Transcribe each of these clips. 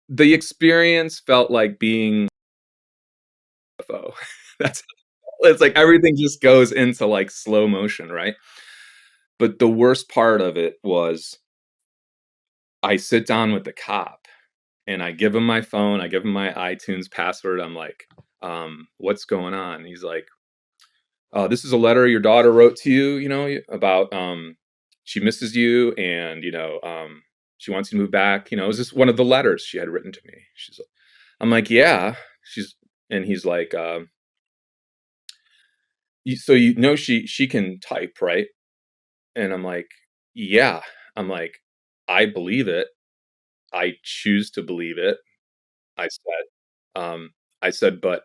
the experience felt like being UFO. That's it's like everything just goes into, like, slow motion, right? But the worst part of it was I sit down with the cop, and I give him my phone, I give him my iTunes password, I'm like, "What's going on?" He's like, "This is a letter your daughter wrote to you, about, she misses you and, she wants you to move back." It was just one of the letters she had written to me. I'm like, "Yeah." She's and he's like, So she can type, right?" And I'm like, "Yeah." I'm like, "I believe it. I choose to believe it." I said, "But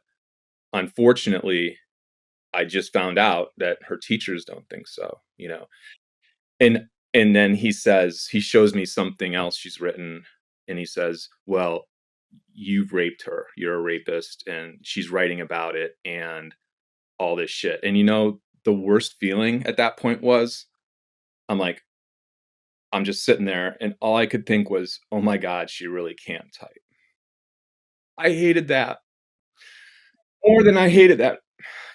unfortunately, I just found out that her teachers don't think so, you know?" And and then he shows me something else she's written, and he says, "Well, you've raped her. You're a rapist, and she's writing about it and all this shit." And the worst feeling at that point was, I'm like, I'm just sitting there, and all I could think was, "Oh my god, she really can't type." I hated that more than I hated that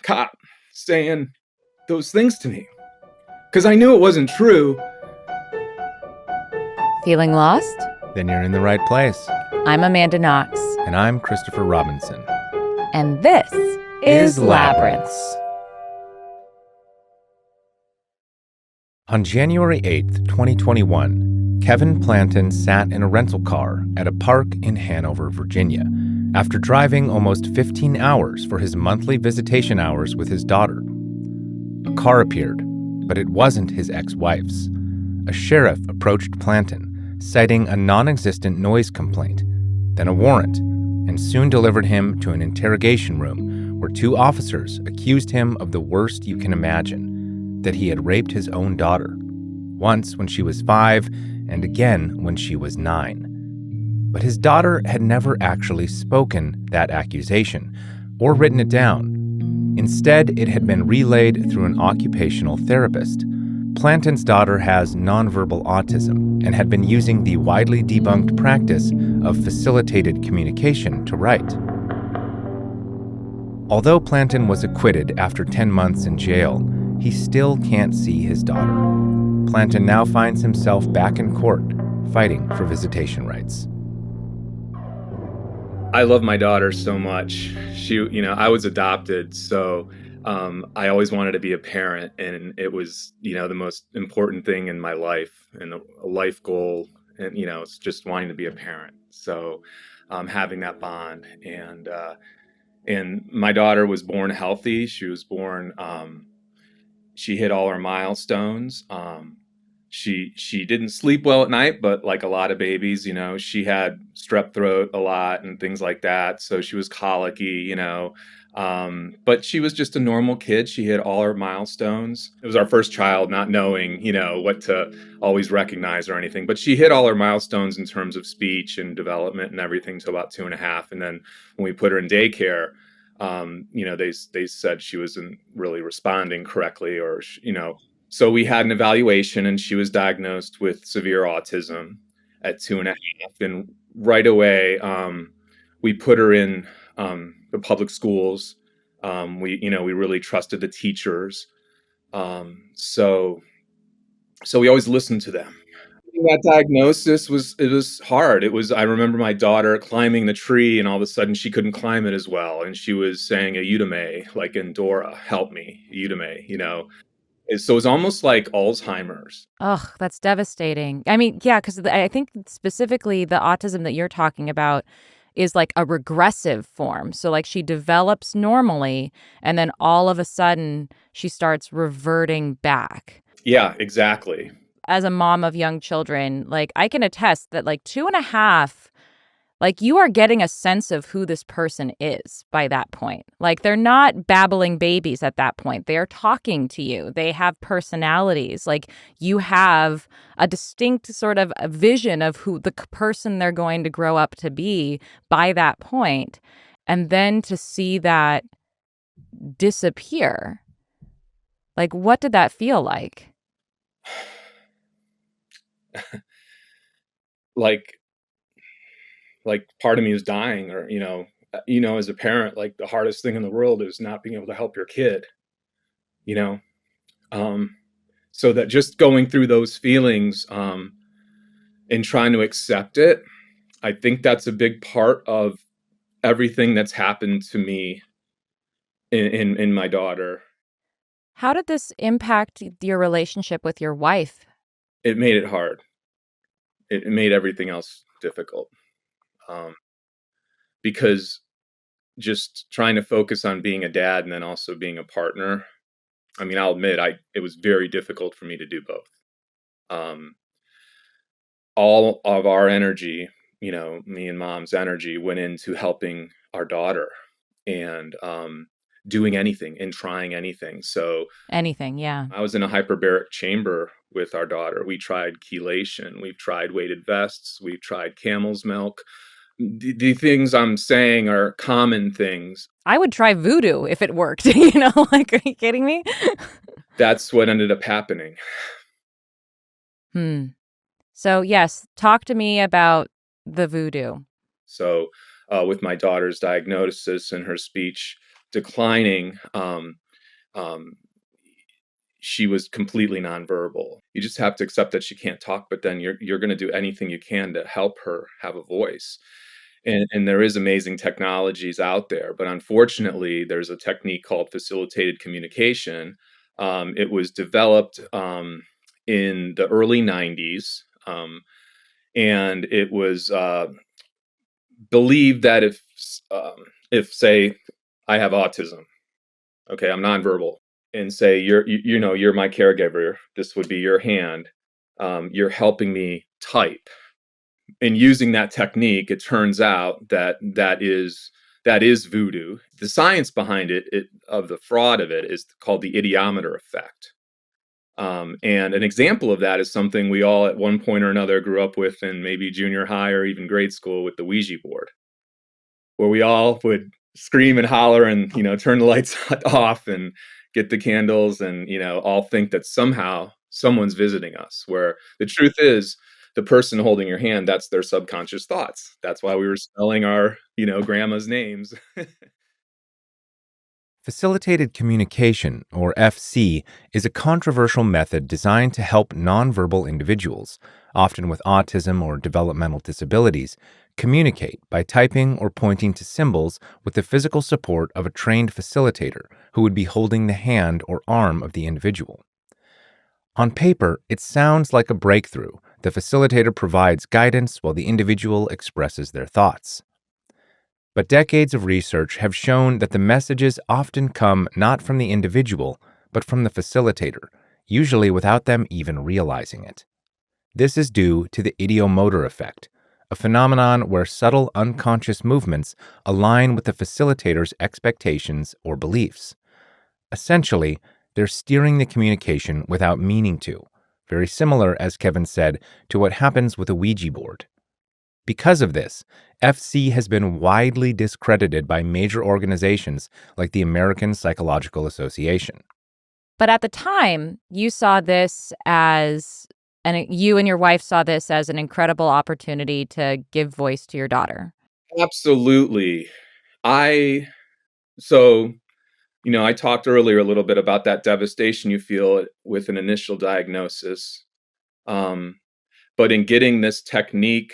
cop saying those things to me, because I knew it wasn't true. Feeling lost? Then you're in the right place. I'm Amanda Knox. And I'm Christopher Robinson. And this is Labyrinths. On January 8th, 2021, Kevin Plantan sat in a rental car at a park in Hanover, Virginia, after driving almost 15 hours for his monthly visitation hours with his daughter. A car appeared, but it wasn't his ex-wife's. A sheriff approached Plantan, citing a non-existent noise complaint, then a warrant, and soon delivered him to an interrogation room where two officers accused him of the worst you can imagine, that he had raped his own daughter, once when she was 5 and again when she was 9. But his daughter had never actually spoken that accusation or written it down. Instead, it had been relayed through an occupational therapist. Plantan's daughter has nonverbal autism and had been using the widely debunked practice of facilitated communication to write. Although Plantan was acquitted after 10 months in jail, he still can't see his daughter. Plantan now finds himself back in court, fighting for visitation rights. I love my daughter so much. I was adopted, so I always wanted to be a parent, and it was, the most important thing in my life and a life goal, and it's just wanting to be a parent. So having that bond, and my daughter was born healthy. She was born. She hit all her milestones. She didn't sleep well at night, but like a lot of babies, she had strep throat a lot and things like that. So she was colicky, but she was just a normal kid. She hit all her milestones. It was our first child, not knowing, what to always recognize or anything. But she hit all her milestones in terms of speech and development and everything till about 2.5. And then when we put her in daycare, they said she wasn't really responding correctly, or so we had an evaluation, and she was diagnosed with severe autism at 2.5. And right away, we put her in the public schools. We really trusted the teachers. So we always listened to them. That diagnosis was hard. I remember my daughter climbing the tree, and all of a sudden she couldn't climb it as well. And she was saying a Udemy, like in Dora, help me, Udemy, So it's almost like Alzheimer's. Ugh, that's devastating. I mean, yeah, because I think specifically the autism that you're talking about is like a regressive form. So like she develops normally, and then all of a sudden she starts reverting back. Yeah, exactly. As a mom of young children, like I can attest that like 2.5, like you are getting a sense of who this person is by that point. Like they're not babbling babies at that point. They are talking to you. They have personalities. Like you have a distinct sort of a vision of who the person they're going to grow up to be by that point. And then to see that disappear, like what did that feel like? Like like part of me is dying, or as a parent, like the hardest thing in the world is not being able to help your kid, you know. Um, so that just going through those feelings, and trying to accept it, I think that's a big part of everything that's happened to me in my daughter. How did this impact your relationship with your wife? It made it hard. It made everything else difficult, um, because just trying to focus on being a dad and then also being a partner. I mean, I'll admit, I it was very difficult for me to do both. Um, all of our energy, me and mom's energy, went into helping our daughter, and doing anything and trying anything. So Anything, yeah. I was in a hyperbaric chamber with our daughter. We tried chelation, we've tried weighted vests, we've tried camel's milk. The things I'm saying are common things. I would try voodoo if it worked, like, are you kidding me? That's what ended up happening. Hmm. So, yes, talk to me about the voodoo. So, with my daughter's diagnosis and her speech declining, um, she was completely nonverbal. You just have to accept that she can't talk, but then you're going to do anything you can to help her have a voice. And there is amazing technologies out there, but unfortunately, there's a technique called facilitated communication. It was developed in the early '90s, and it was believed that if say I have autism, okay, I'm nonverbal, and say you're my caregiver, this would be your hand. You're helping me type, and using that technique, it turns out that that is voodoo. The science behind it of the fraud of it is called the idiometer effect. And an example of that is something we all at one point or another grew up with in maybe junior high or even grade school, with the Ouija board, where we all would scream and holler and turn the lights off and get the candles, and all think that somehow someone's visiting us, where the truth is the person holding your hand, that's their subconscious thoughts. That's why we were spelling our grandma's names. Facilitated communication, or FC, is a controversial method designed to help nonverbal individuals, often with autism or developmental disabilities, communicate by typing or pointing to symbols with the physical support of a trained facilitator who would be holding the hand or arm of the individual. On paper, it sounds like a breakthrough. The facilitator provides guidance while the individual expresses their thoughts. But decades of research have shown that the messages often come not from the individual, but from the facilitator, usually without them even realizing it. This is due to the ideomotor effect, a phenomenon where subtle unconscious movements align with the facilitator's expectations or beliefs. Essentially, they're steering the communication without meaning to, very similar, as Kevin said, to what happens with a Ouija board. Because of this, FC has been widely discredited by major organizations like the American Psychological Association. But at the time, you saw this as, and you and your wife saw this as an incredible opportunity to give voice to your daughter. Absolutely. I so I talked earlier a little bit about that devastation you feel with an initial diagnosis. Um, but in getting this technique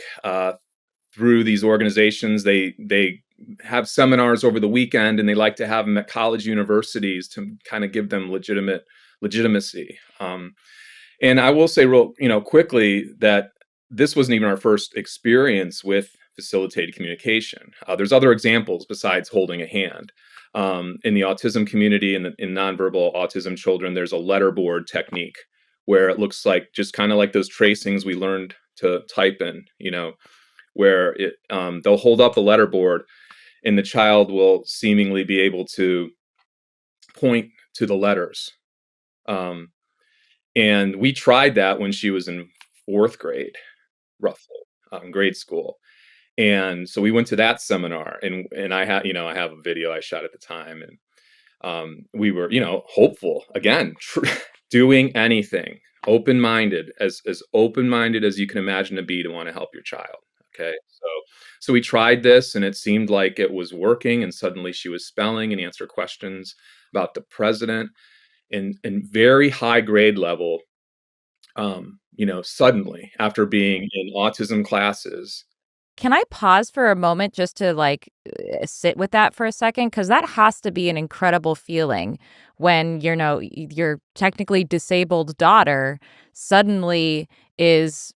through these organizations, they have seminars over the weekend, and they like to have them at college universities to kind of give them legitimacy. And I will say real, quickly, that this wasn't even our first experience with facilitated communication. There's other examples besides holding a hand. In the autism community and in nonverbal autism children, there's a letterboard technique where it looks like just kind of like those tracings we learned to type in, where they'll hold up the letterboard, and the child will seemingly be able to point to the letters. Um, and we tried that when she was in fourth grade, roughly, grade school. And so we went to that seminar, and I have a video I shot at the time, and we were hopeful again, doing anything, open minded, as open minded as you can imagine to be, to want to help your child. Okay, so we tried this, and it seemed like it was working, and suddenly she was spelling and answer questions about the president in very high grade level, suddenly after being in autism classes. Can I pause for a moment just to sit with that for a second? Because that has to be an incredible feeling when your technically disabled daughter suddenly is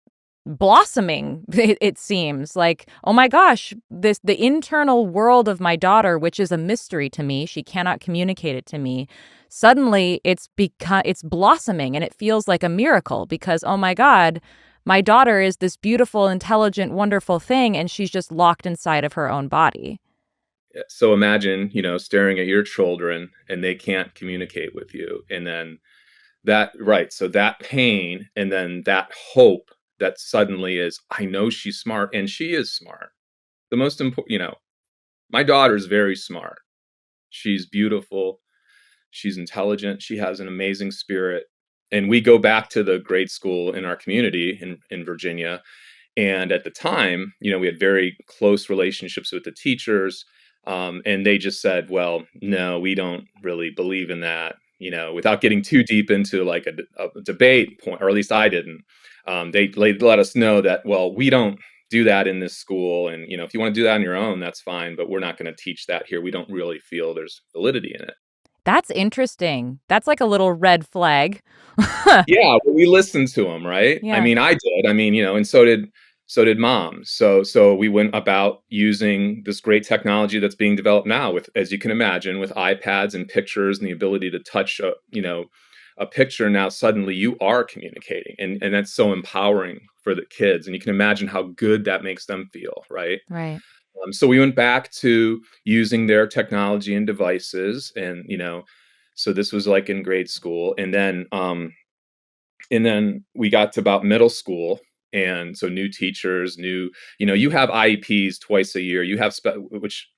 blossoming. It seems like, oh my gosh, the internal world of my daughter, which is a mystery to me, she cannot communicate it to me. Suddenly it's blossoming, and it feels like a miracle because, oh my God, my daughter is this beautiful, intelligent, wonderful thing, and she's just locked inside of her own body. So imagine, staring at your children and they can't communicate with you. And then so that pain and then that hope that suddenly is, I know she's smart and she is smart. The most important, my daughter's very smart. She's beautiful. She's intelligent. She has an amazing spirit. And we go back to the grade school in our community in Virginia. And at the time, we had very close relationships with the teachers. And they just said, well, no, we don't really believe in that, without getting too deep into like a debate point, or at least I didn't. They let us know that, well, we don't do that in this school. And, if you want to do that on your own, that's fine. But we're not going to teach that here. We don't really feel there's validity in it. That's interesting. That's like a little red flag. Yeah, well, we listened to him, right? I Yeah. mean, I did. I mean, and so did mom. So we went about using this great technology that's being developed now with, as you can imagine, with iPads and pictures and the ability to touch a picture. Now suddenly you are communicating, and that's so empowering for the kids, and you can imagine how good that makes them feel, right? Right. So we went back to using their technology and devices, and so this was like in grade school, and then we got to about middle school. And so new teachers, you have IEPs twice a year. You have, which,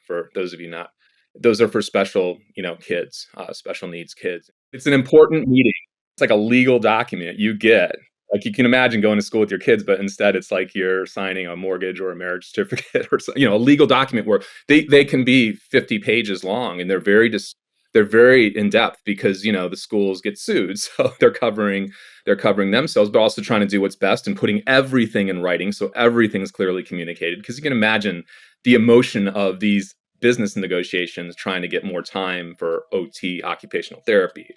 for those of you not, those are for special, kids, special needs kids. It's an important meeting. It's like a legal document you get. Like you can imagine going to school with your kids, but instead it's like you're signing a mortgage or a marriage certificate or a legal document where they can be 50 pages long, and they're very in depth because the schools get sued, so they're covering themselves, but also trying to do what's best and putting everything in writing so everything's clearly communicated. Because you can imagine the emotion of these business negotiations trying to get more time for OT, occupational therapy,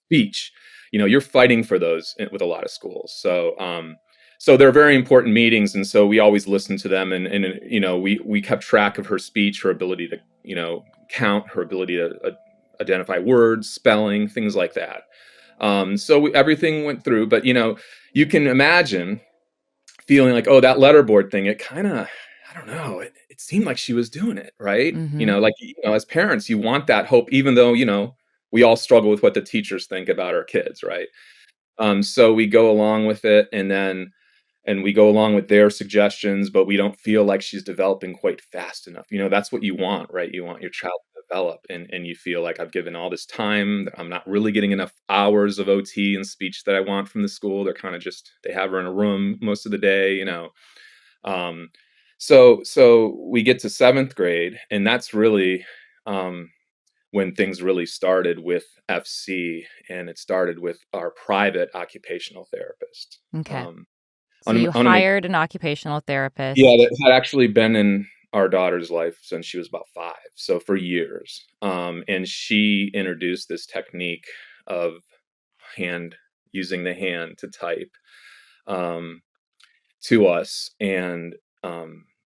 speech. You're fighting for those with a lot of schools. So they're very important meetings, and so we always listen to them, and we kept track of her speech, her ability to count, her ability to identify words, spelling, things like that. So everything went through, but you can imagine feeling like, oh, that letterboard thing, it kind of, I don't know, it seemed like she was doing it, right? Mhm. Like, as parents, you want that hope, even though, we all struggle with what the teachers think about our kids, right? So we go along with it, and we go along with their suggestions, but we don't feel like she's developing quite fast enough. That's what you want, right? You want your child to develop, and you feel like I've given all this time. I'm not really getting enough hours of OT and speech that I want from the school. They're kind of just, they have her in a room most of the day. Um, so we get to seventh grade, and that's really when things really started with FC, and it started with our private occupational therapist. Okay. Um, So you I wanna make hired an occupational Yeah, therapist. that had actually been in our daughter's life since she was about 5, so for years. And she introduced this technique of hand using the hand to type, um, to us, and,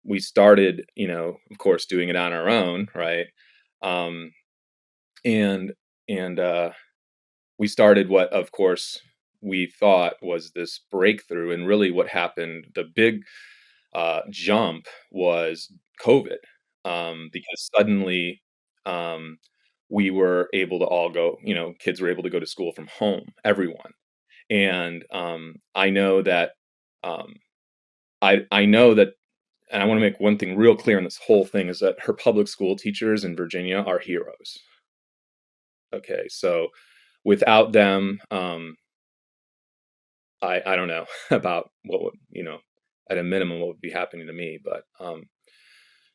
we started, of course, doing it on our own, right? Um, and and we started what, of course, we thought was this breakthrough, and really what happened, the big jump was COVID, because suddenly um, we were able to all go, kids were able to go to school from home, everyone. And I know that, um, I know that, and I want to make one thing real clear in this whole thing is that her public school teachers in Virginia are heroes. Okay, so without them, I don't know about what would, at a minimum what would be happening to me. But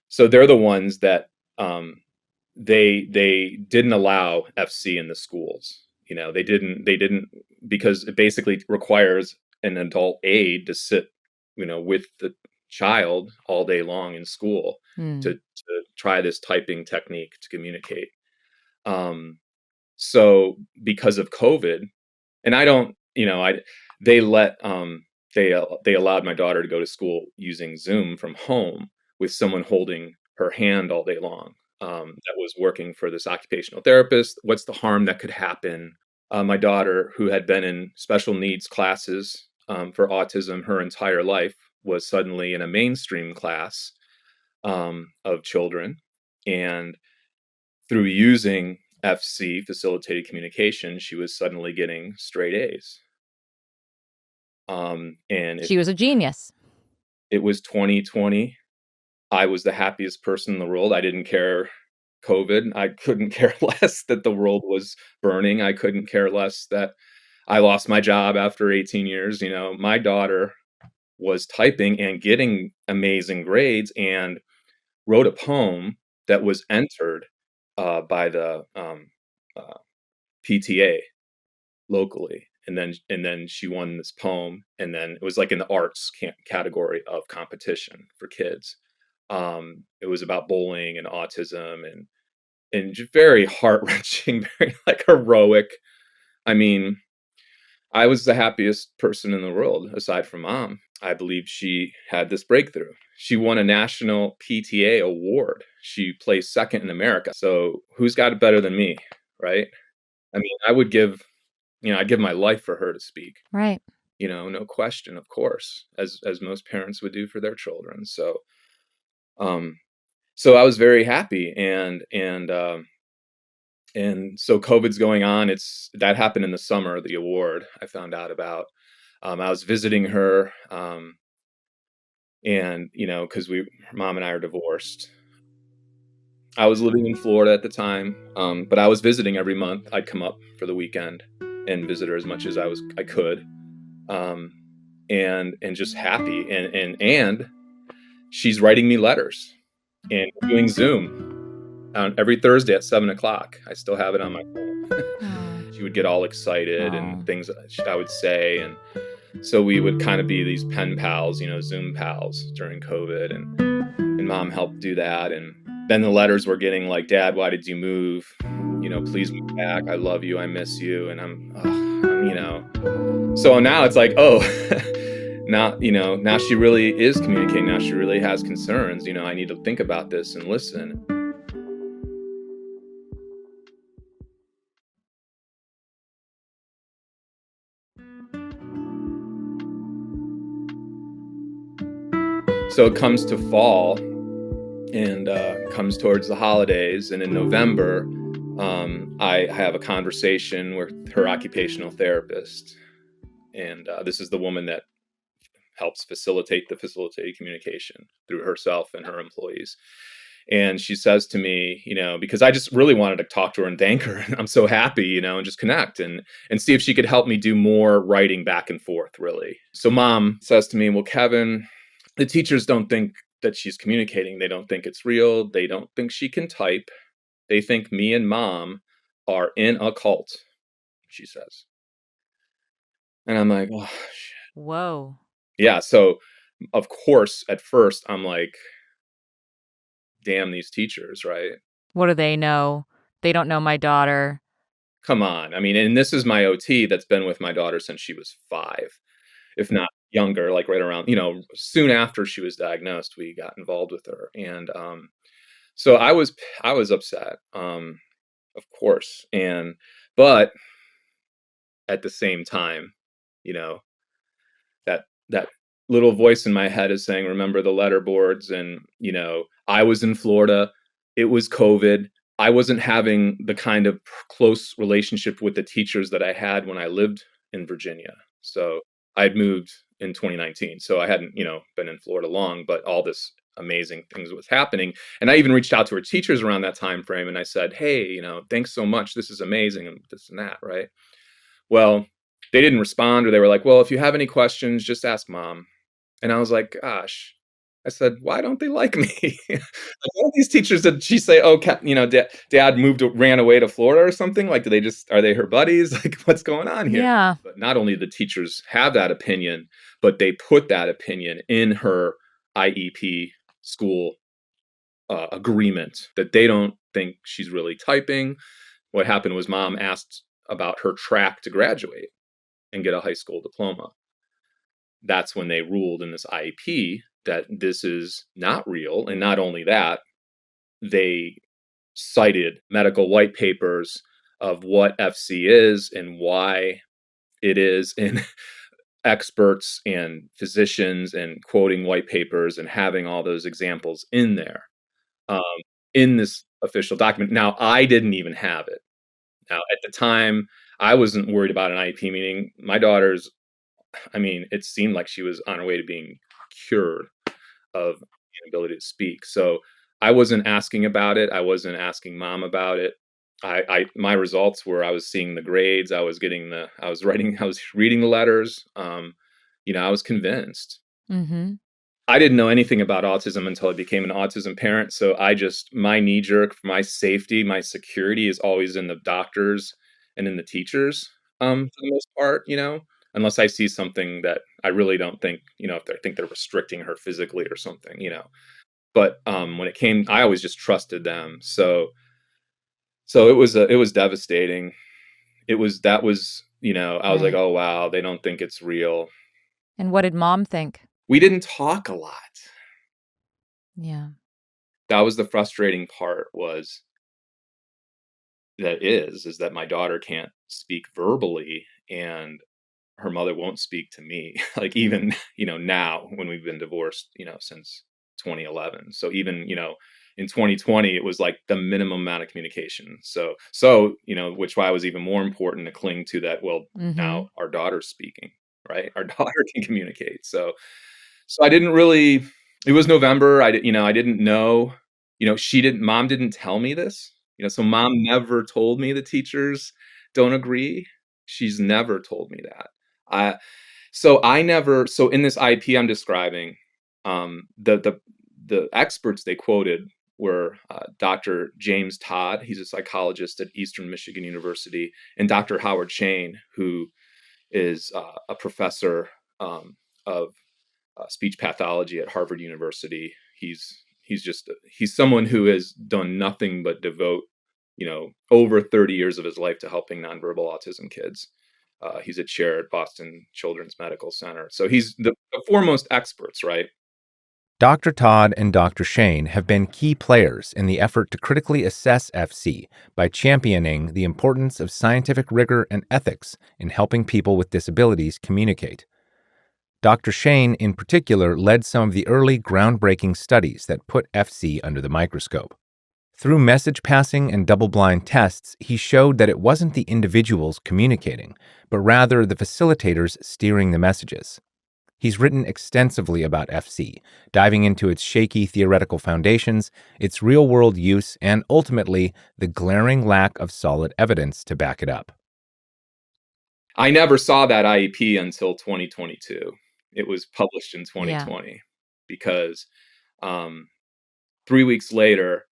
so they're the ones that they didn't allow FC in the schools. They didn't because it basically requires an adult aide to sit, with the child all day long in school Hmm. to try this typing technique to communicate. Um, so because of COVID, and I don't, they let they allowed my daughter to go to school using Zoom from home with someone holding her hand all day long. That was working for this occupational therapist. What's the harm that could happen? My daughter, who had been in special needs classes for autism her entire life, was suddenly in a mainstream class of children, and through using FC, facilitated communication, she was suddenly getting straight A's. And if She was a genius. it was 2020, I was the happiest person in the world. I didn't care COVID. I couldn't care less that the world was burning. I couldn't care less that I lost my job after 18 years. My daughter was typing and getting amazing grades and wrote a poem that was entered by the uh, PTA locally, and then she won this poem, and then it was like in the arts category of competition for kids. It was about bullying and autism, and just very heart-wrenching, very like heroic. I mean, I was the happiest person in the world aside from mom. I believe she had this breakthrough. She won a national PTA award. She placed second in America. So who's got it better than me, right? I mean, I'd give my life for her to speak. Right. No question, of course, as most parents would do for their children. Um, so I was very happy, and so COVID's going on. That happened in the summer. The award I found out about. I was visiting her, and because mom and I are divorced. I was living in Florida at the time, but I was visiting every month. I'd come up for the weekend and visit her as much as I could, um, and just happy. And she's writing me letters, and we're doing Zoom on every Thursday at 7 o'clock. I still have it on my phone. She would get all excited and things that I would say, and so we would kind of be these pen pals, Zoom pals during COVID, and mom helped do that. And then the letters were getting like, Dad, why did you move? Please move back. I love you. I miss you. And so now it's like, oh, now she really is communicating. Now she really has concerns. I need to think about this and listen. So it comes to fall, and comes towards the holidays. And in November, I have a conversation with her occupational therapist. And this is the woman that helps facilitate the facilitated communication through herself and her employees. And she says to me, because I just really wanted to talk to her and thank her. And I'm so happy, and just connect and see if she could help me do more writing back and forth, really. So mom says to me, well, Kevin, the teachers don't think that she's communicating. They don't think it's real. They don't think she can type. They think me and mom are in a cult, she says. And I'm like, oh, shit. Whoa. Yeah. So, of course, at first, I'm like, damn these teachers, right? What do they know? They don't know my daughter. Come on. I mean, and this is my OT that's been with my daughter since she was 5, if not younger, like right around, soon after she was diagnosed, we got involved with her. And so I was upset, of course. But at the same time, you know, that little voice in my head is saying, remember the letter boards. And, I was in Florida. It was COVID. I wasn't having the kind of close relationship with the teachers that I had when I lived in Virginia. So I'd moved in 2019. So I hadn't, been in Florida long, but all this amazing things was happening. And I even reached out to her teachers around that time frame. And I said, hey, thanks so much. This is amazing. And this and that. Right. Well, they didn't respond, or they were like, well, if you have any questions, just ask mom. And I was like, "Gosh," I said, "Why don't they like me?" Like, all these teachers, did she say, "Oh, dad ran away to Florida or something?" Like, do they just are they her buddies? Like, what's going on here? Yeah. But not only the teachers have that opinion, but they put that opinion in her IEP school, agreement that they don't think she's really typing. What happened was mom asked about her track to graduate and get a high school diploma. That's when they ruled in this IEP that this is not real. And not only that, they cited medical white papers of what FC is and why it is, and experts and physicians, and quoting white papers and having all those examples in there, um, in this official document. Now, I didn't even have it. Now, at the time, I wasn't worried about an IEP meeting. My daughter's, I mean, it seemed like she was on her way to being cured of inability to speak. So I wasn't asking about it. I wasn't asking mom about it. My results were, I was seeing the grades. I was writing, I was reading the letters. I was convinced. Mhm. I didn't know anything about autism until I became an autism parent. So my knee jerk for my safety, my security is always in the doctors and in the teachers, for the most part, unless I see something that I really don't think, if they think they're restricting her physically or something. But when I always just trusted them. So it was devastating. I was like, Right. oh wow, they don't think it's real. And what did mom think? We didn't talk a lot. Yeah. That was the frustrating part, is that my daughter can't speak verbally, and her mother won't speak to me. Like, even, now when we've been divorced, since 2011. So even, in 2020, it was like the minimum amount of communication. So, which why it was even more important to cling to that. Well, now Mhm. our daughter's speaking, right? Our daughter can communicate. So I didn't really, it was November. I didn't know, mom didn't tell me this, so mom never told me the teachers don't agree. She's never told me that. I, so in this IP I'm describing, the experts they quoted were, Dr. James Todd. He's a psychologist at Eastern Michigan University, and Dr. Howard Shane, who is, a professor, of, speech pathology at Harvard University. He's someone who has done nothing but devote, over 30 years of his life to helping nonverbal autism kids. He's a chair at Boston Children's Medical Center. So he's the foremost experts, right? Dr. Todd and Dr. Shane have been key players in the effort to critically assess FC by championing the importance of scientific rigor and ethics in helping people with disabilities communicate. Dr. Shane, in particular, led some of the early groundbreaking studies that put FC under the microscope. Through message passing and double-blind tests, he showed that it wasn't the individuals communicating, but rather the facilitators steering the messages. He's written extensively about FC, diving into its shaky theoretical foundations, its real-world use, and ultimately, the glaring lack of solid evidence to back it up. I never saw that IEP until 2022. It was published in Yeah. 2020 because, um, 3 weeks later,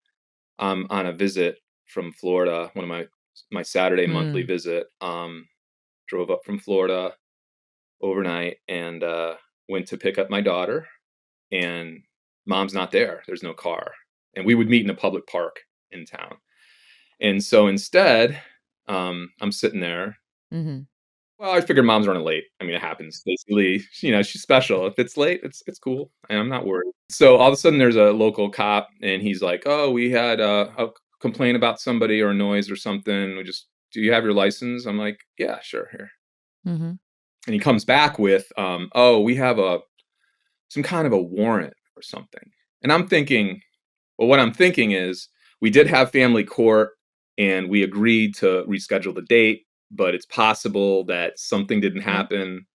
I'm on a visit from Florida, one of my Saturday monthly Mm. visit. Drove up from Florida overnight, and, went to pick up my daughter, and mom's not there. There's no car, and we would meet in a public park in town. And so instead, I'm sitting there. Mhm. Well, I figured mom's running late. I mean, it happens. Basically, she's special. If it's late, it's cool, and I'm not worried. So all of a sudden, there's a local cop, and he's like, "Oh, we had a complaint about somebody or a noise or something. Do you have your license?" I'm like, "Yeah, sure, here." Mhm. And he comes back with, "Oh, we have some kind of a warrant or something." And I'm thinking, well, what I'm thinking is, we did have family court, and we agreed to reschedule the date, but it's possible that something didn't Okay. happen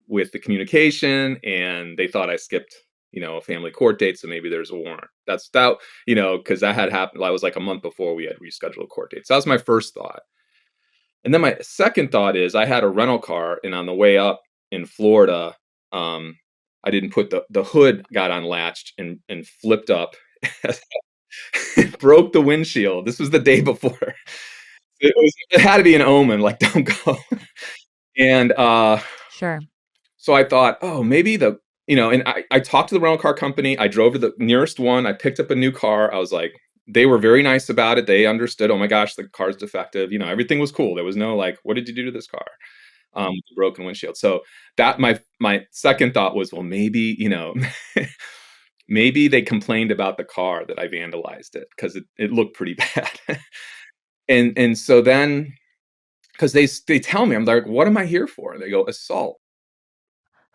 with the communication, and they thought I skipped, a family court date, so maybe there's a warrant. That's that, because that had happened. I was like a month before we had rescheduled a court date. So that was my first thought. And then my second thought is, I had a rental car, and on the way up in Florida, um, I didn't put the hood got unlatched and flipped up, broke the windshield. This was the day before. It had to be an omen, like, "Don't go." And, Sure. so I thought, "Oh, maybe and I talked to the rental car company, I drove to the nearest one, I picked up a new car, I was like they were very nice about it, they understood, "Oh my gosh, the car's defective," everything was cool, there was no, like, "What did you do to this car?" With the broken windshield, so that my second thought was, "Well, maybe, maybe they complained about the car that I vandalized it because it looked pretty bad." And so then 'cause they tell me, I'm like, "What am I here for?" They go, "Assault."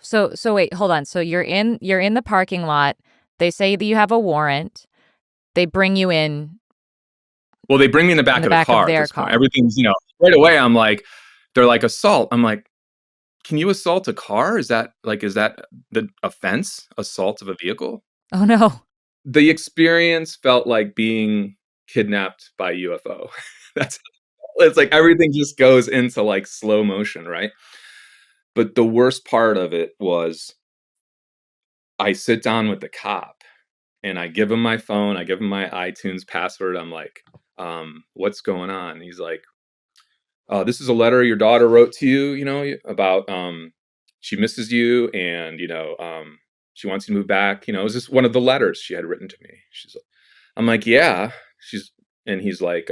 So wait, hold on. So you're in the parking lot. They say that you have a warrant. They bring you Well, they bring me in the in back the of the back of car at their this point. car. Everything's, right away, I'm like they're like, "Assault." I'm like, "Can you assault a car? Is that the offense? Assault of a vehicle?" Oh no. The experience felt like being kidnapped by a UFO. That's it's like everything just goes into, like, slow motion, right? But the worst part of it was I sit down with the cop, and I give him my phone, I give him my iTunes password, I'm like, "What's going on?" He's like, "This is a letter your daughter wrote to you, about, she misses you and, she wants you to move back," it was just one of the letters she had written to me. I'm like, "Yeah." She's and he's like,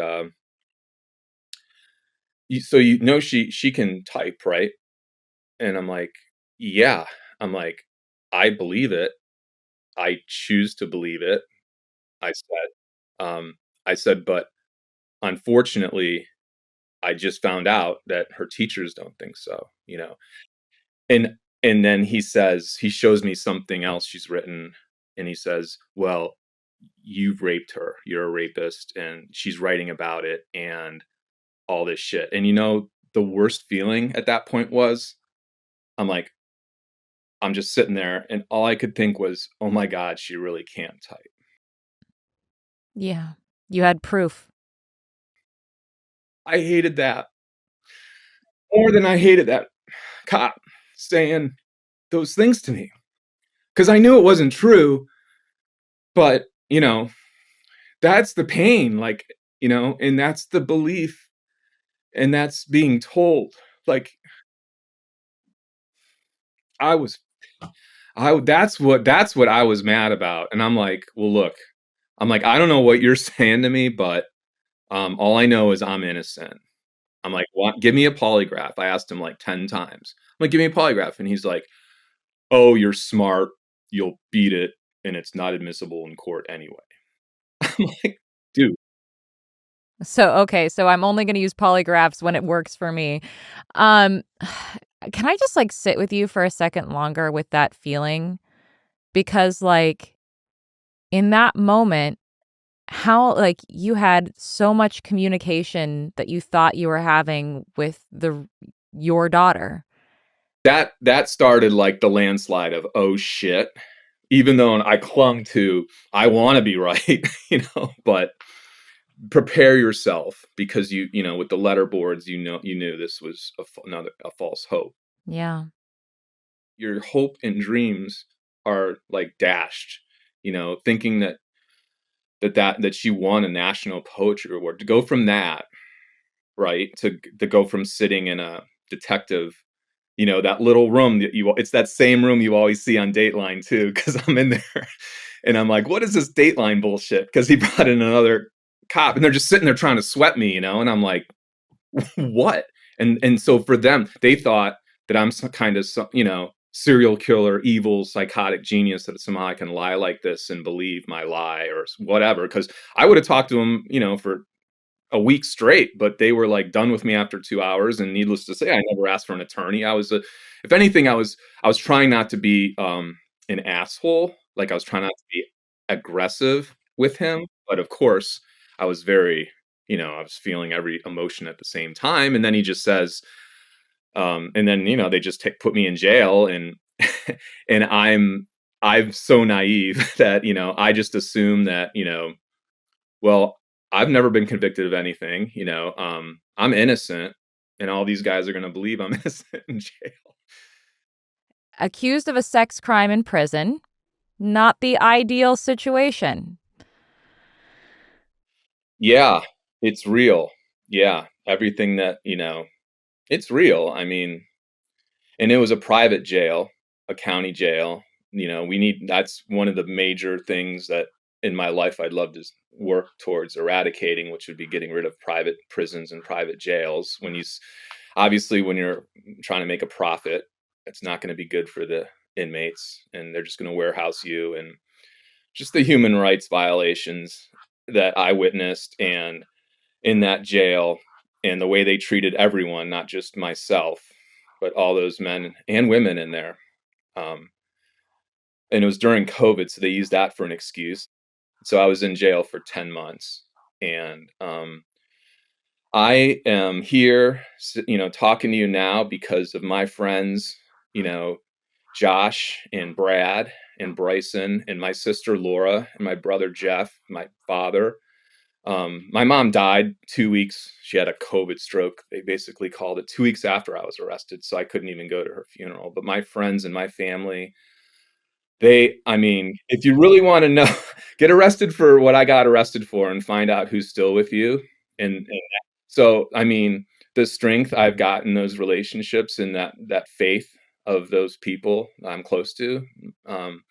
So she can type, right?" And I'm like, "Yeah." I'm like, "I believe it. I choose to believe it." I said, "But unfortunately, I just found out that her teachers don't think so, you know?" And then he shows me something else she's written, and he says, "Well, you've raped her. You're a rapist, and she's writing about it and all this shit." And the worst feeling at that point was, I'm like, I'm just sitting there, and all I could think was, "Oh my god, she really can't type." Yeah. You had proof. I hated that more than I hated that cop saying those things to me, because I knew it wasn't true, but, that's the pain, like, and that's the belief, and that's being told. Like, I was that's what I was mad about, and I'm like, "Well, look," I'm like, "I don't know what you're saying to me, but, all I know is I'm innocent." I'm like, "What? Give me a polygraph." I asked him like 10 times. I'm like, "Give me a polygraph," and he's like, "Oh, you're smart. You'll beat it, and it's not admissible in court anyway." I'm like, "Dude." So I'm only gonna use polygraphs when it works for me. Um, can I just, like, sit with you for a second longer with that feeling? Because, like, in that moment, how like, you had so much communication that you thought you were having with your daughter. That started like the landslide of, "Oh, shit." Even though I clung to, "I wanna be right," but prepare yourself because with the letter boards, you knew this was a false hope. Yeah. Your hope and dreams are, like, dashed, thinking that she won a national poetry award. To go from that, right, to go from sitting in a detective, that little room it's that same room you always see on Dateline too, because 'cause I'm in there and I'm like, "What is this Dateline bullshit?" Because he brought in another cop, and they're just sitting there trying to sweat me, and I'm like, "What?" And so for them, they thought that I'm some kind of serial killer, evil, psychotic genius, that somehow I can lie like this and believe my lie or whatever. Because I would have talked to him, for a week straight, but they were, like, done with me after 2 hours, and needless to say, I never asked for an attorney. If anything, I was trying not to be, an asshole, like, I was trying not to be aggressive with him, but of course, I was very I was feeling every emotion at the same time, and then he just says, and then, they just put me in jail, and and I'm so naive that, I just assume that, well, I've never been convicted of anything, I'm innocent, and all these guys are gonna believe I'm innocent in jail. accused of a sex crime in prison. Not the ideal situation. Yeah, it's real. Yeah, everything that, it's real. I mean, and it was a private jail, a county jail. That's one of the major things that in my life I'd love to work towards eradicating, which would be getting rid of private prisons and private jails. Obviously, when you're trying to make a profit, it's not going to be good for the inmates, and they're just going to warehouse you, and just the human rights violations that I witnessed and in that jail, and the way they treated everyone, not just myself, but all those men and women in there. Um, and it was during COVID, so they used that for an excuse. So I was in jail for 10 months. And I am here, talking to you now because of my friends, you know, Josh and Brad and Bryson and my sister Laura and my brother Jeff, my father. My mom died 2 weeks. She had a COVID stroke. They basically called it 2 weeks after I was arrested, so I couldn't even go to her funeral. But my friends and my family, I mean, if you really want to know, get arrested for what I got arrested for and find out who's still with you. And so, I mean, the strength I've got in those relationships and that faith of those people I'm close to, um,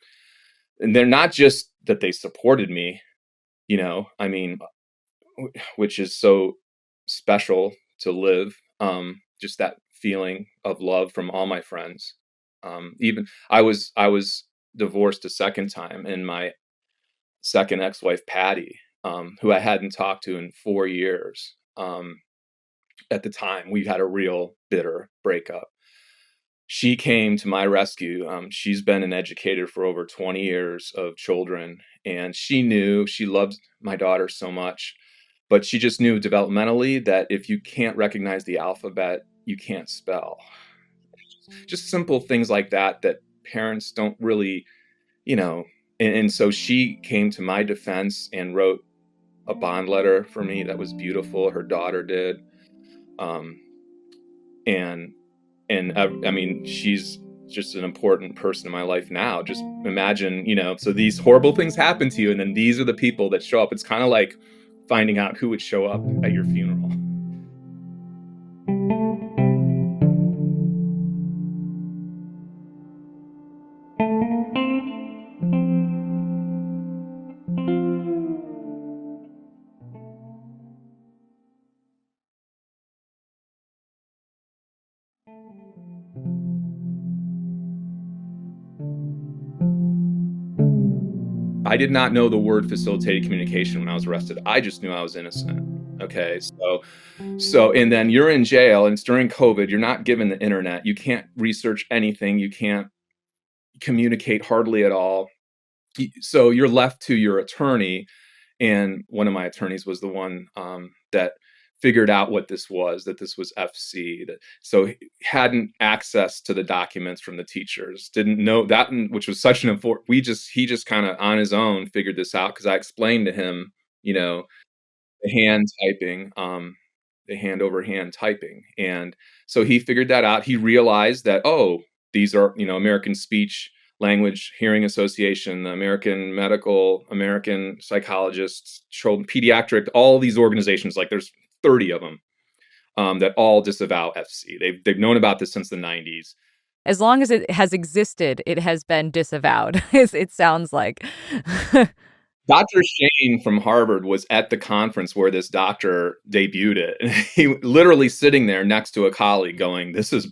and they're not just that they supported me, I mean, which is so special to live. Just that feeling of love from all my friends. Even I was divorced a second time, and my second ex-wife Patty, who I hadn't talked to in 4 years. At the time, we had a real bitter breakup. She came to my rescue. She's been an educator for over 20 years of children, and she loved my daughter so much, but she just knew developmentally that if you can't recognize the alphabet, you can't spell. Just simple things like that that parents don't really, you know. And so she came to my defense and wrote a bond letter for me that was beautiful. Her daughter did, um, and I mean, she's just an important person in my life now. Just imagine, so these horrible things happen to you, and then these are the people that show up. It's kind of like finding out who would show up at your funeral. I did not know the word facilitated communication when I was arrested. I just knew I was innocent. Okay. And then you're in jail and it's during COVID. You're not given the internet. You can't research anything. You can't communicate hardly at all. So you're left to your attorney. And one of my attorneys was the one that figured out what this was, that this was FC. So he hadn't access to the documents from the teachers, didn't know that, which was such an important. He just kind of on his own figured this out because I explained to him, you know, the hand typing, the hand over hand typing. And so he figured that out. He realized that, oh, these are, American Speech Language Hearing Association, the American Psychologists, Children, Pediatric, all these organizations, like there's 30 of them that all disavow FC. They've known about this since the 90s. As long as it has existed, it has been disavowed, it sounds like. Dr. Shane from Harvard was at the conference where this doctor debuted it. And he literally sitting there next to a colleague going, this is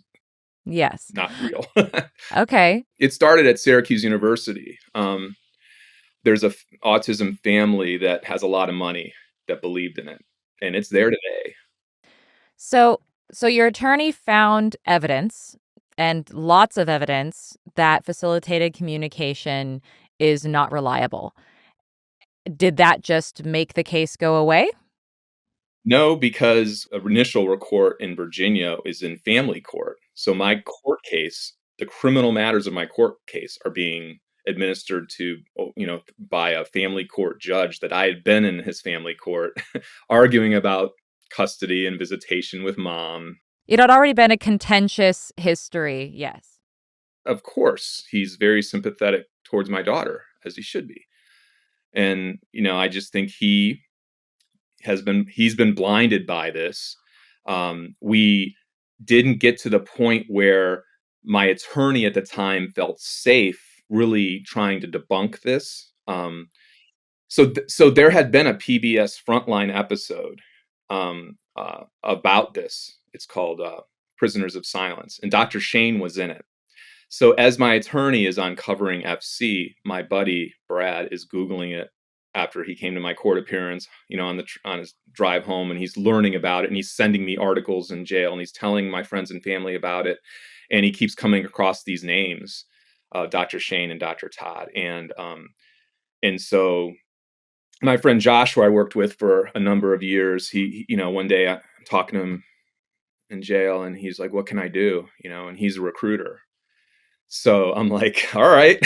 Yes. not real. Okay. It started at Syracuse University. There's a autism family that has a lot of money that believed in it, and it's there today. So your attorney found evidence, and lots of evidence, that facilitated communication is not reliable. Did that just make the case go away? No, because an initial court in Virginia is in family court. So my court case, the criminal matters of my court case are being administered by a family court judge that I had been in his family court arguing about custody and visitation with mom. It had already been a contentious history, yes. of course, he's very sympathetic towards my daughter, as he should be. And, I just think he's been blinded by this. We didn't get to the point where my attorney at the time felt safe really trying to debunk this. So there had been a PBS Frontline episode about this. It's called Prisoners of Silence, and Dr. Shane was in it. So as my attorney is uncovering FC, my buddy Brad is Googling it after he came to my court appearance, on his drive home, and he's learning about it, and he's sending me articles in jail, and he's telling my friends and family about it, and he keeps coming across these names, Dr. Shane and Dr. Todd, and so my friend Josh, who I worked with for a number of years, one day I'm talking to him in jail, and he's like, "What can I do?" And he's a recruiter. So I'm like, all right,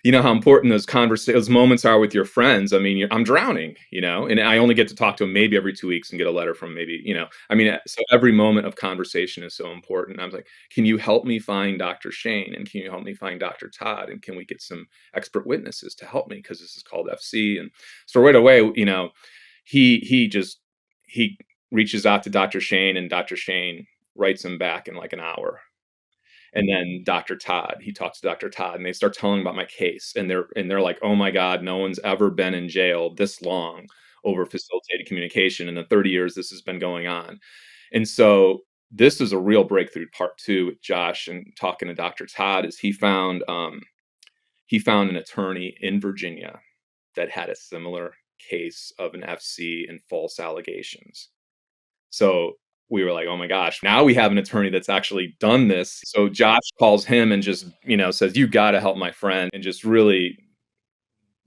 you know how important those moments are with your friends. I mean, I'm drowning, and I only get to talk to them maybe every 2 weeks and get a letter from maybe, so every moment of conversation is so important. I was like, can you help me find Dr. Shane? And can you help me find Dr. Todd? And can we get some expert witnesses to help me? Because this is called FC. And so right away, he reaches out to Dr. Shane, and Dr. Shane writes him back in like an hour. And then Dr. Todd, he talks to Dr. Todd, and they start telling about my case. And they're like, oh my God, no one's ever been in jail this long over facilitated communication. In the 30 years this has been going on. And so this is a real breakthrough part two with Josh and talking to Dr. Todd is he found an attorney in Virginia that had a similar case of an FC and false allegations. So we were like, oh my gosh, now we have an attorney that's actually done this. So Josh calls him and just, says, you got to help my friend, and just really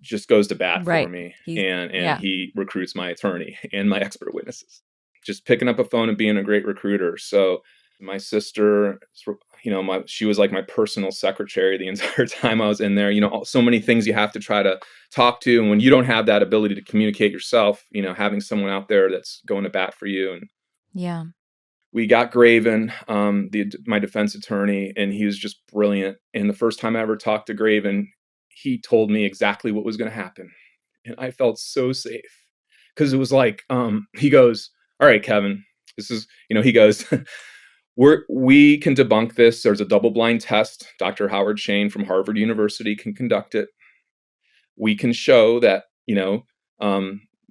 just goes to bat for me. He recruits my attorney and my expert witnesses, just picking up a phone and being a great recruiter. So my sister, she was like my personal secretary the entire time I was in there. So many things you have to try to talk to. And when you don't have that ability to communicate yourself, having someone out there that's going to bat for you. And yeah, we got Graven, my defense attorney, and he was just brilliant. And the first time I ever talked to Graven, he told me exactly what was going to happen. And I felt so safe because it was like, he goes, all right, Kevin, this is, he goes, we can debunk this. There's a double-blind test. Dr. Howard Shane from Harvard University can conduct it. We can show that,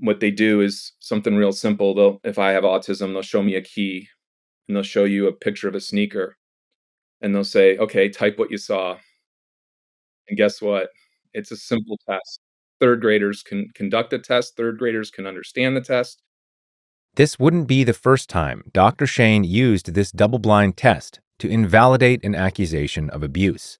what they do is something real simple. If I have autism, they'll show me a key, and they'll show you a picture of a sneaker, and they'll say, okay, type what you saw. And guess what? It's a simple test. Third graders can conduct a test. Third graders can understand the test. This wouldn't be the first time Dr. Shane used this double-blind test to invalidate an accusation of abuse.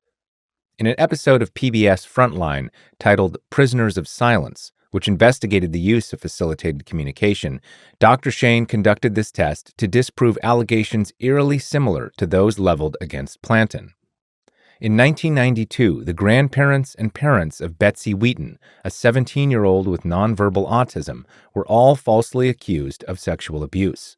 In an episode of PBS Frontline titled Prisoners of Silence, which investigated the use of facilitated communication, Dr. Shane conducted this test to disprove allegations eerily similar to those leveled against Plantan. In 1992, the grandparents and parents of Betsy Wheaton, a 17-year-old with nonverbal autism, were all falsely accused of sexual abuse.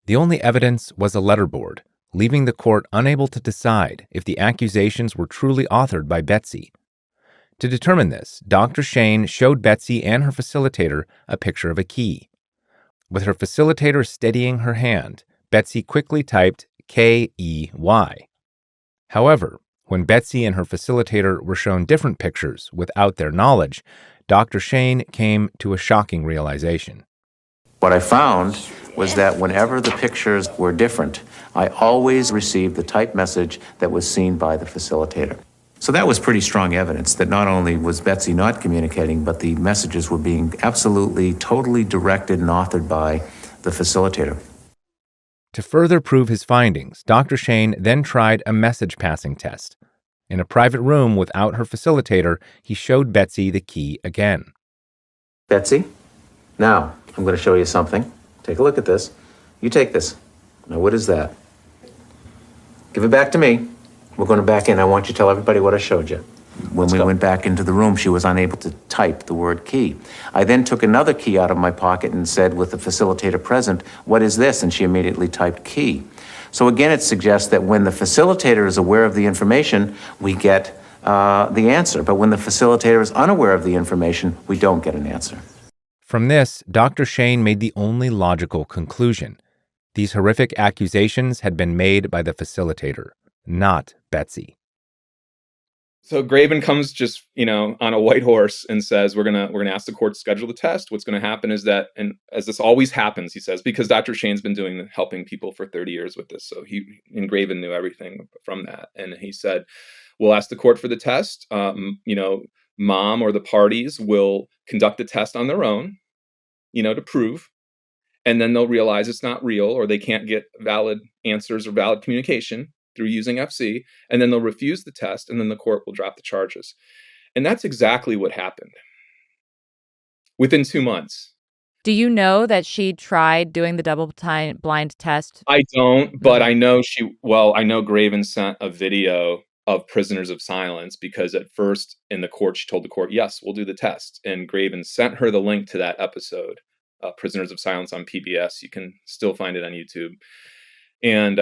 The only evidence was a letterboard, leaving the court unable to decide if the accusations were truly authored by Betsy. To determine this, Dr. Shane showed Betsy and her facilitator a picture of a key. With her facilitator steadying her hand, Betsy quickly typed K-E-Y. However, when Betsy and her facilitator were shown different pictures without their knowledge, Dr. Shane came to a shocking realization. What I found was that whenever the pictures were different, I always received the typed message that was seen by the facilitator. So that was pretty strong evidence that not only was Betsy not communicating, but the messages were being absolutely, totally directed and authored by the facilitator. To further prove his findings, Dr. Shane then tried a message passing test. In a private room without her facilitator, he showed Betsy the key again. Betsy, now I'm going to show you something. Take a look at this. You take this. Now what is that? Give it back to me. We're going to back in. I want you to tell everybody what I showed you. When we went back into the room, she was unable to type the word key. I then took another key out of my pocket and said, with the facilitator present, what is this? And she immediately typed key. So again, it suggests that when the facilitator is aware of the information, we get the answer. But when the facilitator is unaware of the information, we don't get an answer. From this, Dr. Shane made the only logical conclusion. These horrific accusations had been made by the facilitator, not Betsy. So Graven comes just, on a white horse and says, we're gonna ask the court to schedule the test. What's gonna happen is that, and as this always happens, he says, because Dr. Shane's been helping people for 30 years with this. So Graven knew everything from that. And he said, we'll ask the court for the test. Mom or the parties will conduct the test on their own, to prove. And then they'll realize it's not real, or they can't get valid answers or valid communication through using FC, and then they'll refuse the test, and then the court will drop the charges. And that's exactly what happened within 2 months. Do you know that she tried doing the double-blind test? I don't, but I know I know Graven sent a video of Prisoners of Silence, because at first in the court, she told the court, yes, we'll do the test. And Graven sent her the link to that episode, Prisoners of Silence on PBS. You can still find it on YouTube. And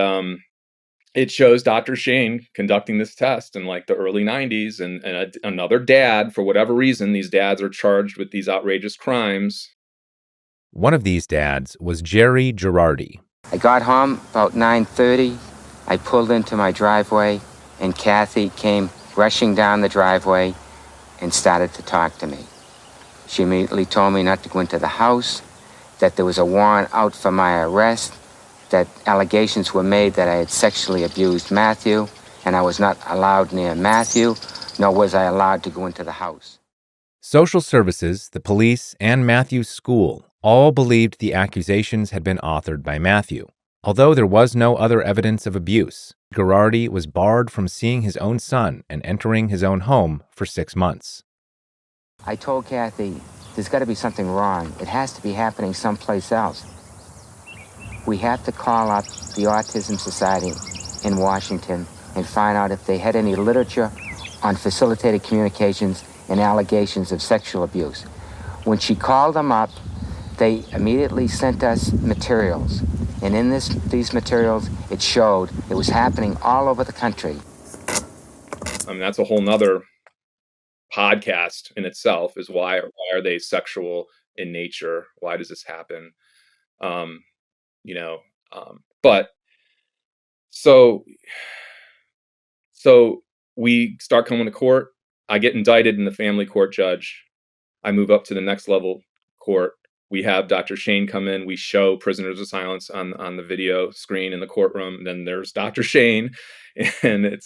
it shows Dr. Shane conducting this test in like the early 90s, and another dad, for whatever reason, these dads are charged with these outrageous crimes. One of these dads was Jerry Girardi. I got home about 9:30. I pulled into my driveway, and Kathy came rushing down the driveway and started to talk to me. She immediately told me not to go into the house, that there was a warrant out for my arrest, that allegations were made that I had sexually abused Matthew, and I was not allowed near Matthew, nor was I allowed to go into the house. Social services, the police, and Matthew's school all believed the accusations had been authored by Matthew. Although there was no other evidence of abuse, Girardi was barred from seeing his own son and entering his own home for 6 months. I told Kathy, there's got to be something wrong. It has to be happening someplace else. We have to call up the Autism Society in Washington and find out if they had any literature on facilitated communications and allegations of sexual abuse. When she called them up, they immediately sent us materials. And in these materials, it showed it was happening all over the country. I mean, that's a whole nother podcast in itself, is why are they sexual in nature? Why does this happen? But so we start coming to court. I get indicted in the family court judge. I move up to the next level court. We have Dr. Shane come in. We show Prisoners of Silence on the video screen in the courtroom. Then there's Dr. Shane, and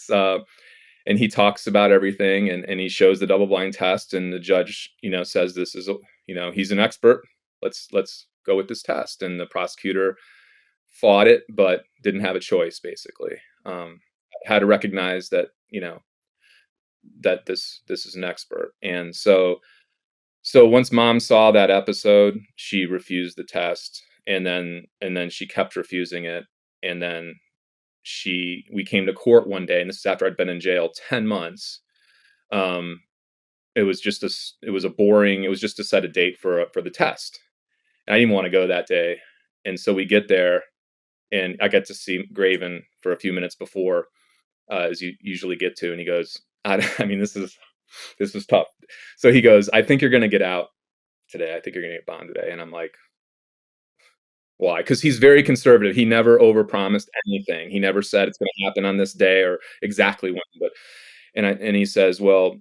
and he talks about everything, and he shows the double-blind test, and the judge, says this is, he's an expert. Let's go with this test. And the prosecutor fought it, but didn't have a choice, basically. Had to recognize that, that this is an expert. And so once Mom saw that episode, she refused the test, and then she kept refusing it. And then we came to court one day, and this is after I'd been in jail 10 months. It was just to set a date for the test. And I didn't want to go that day. And so we get there, and I get to see Graven for a few minutes before, as you usually get to. And he goes, I mean, this is tough. So he goes, I think you're going to get out today. I think you're going to get bond today. And I'm like, why? Because he's very conservative. He never overpromised anything. He never said it's going to happen on this day or exactly when. And he says, well,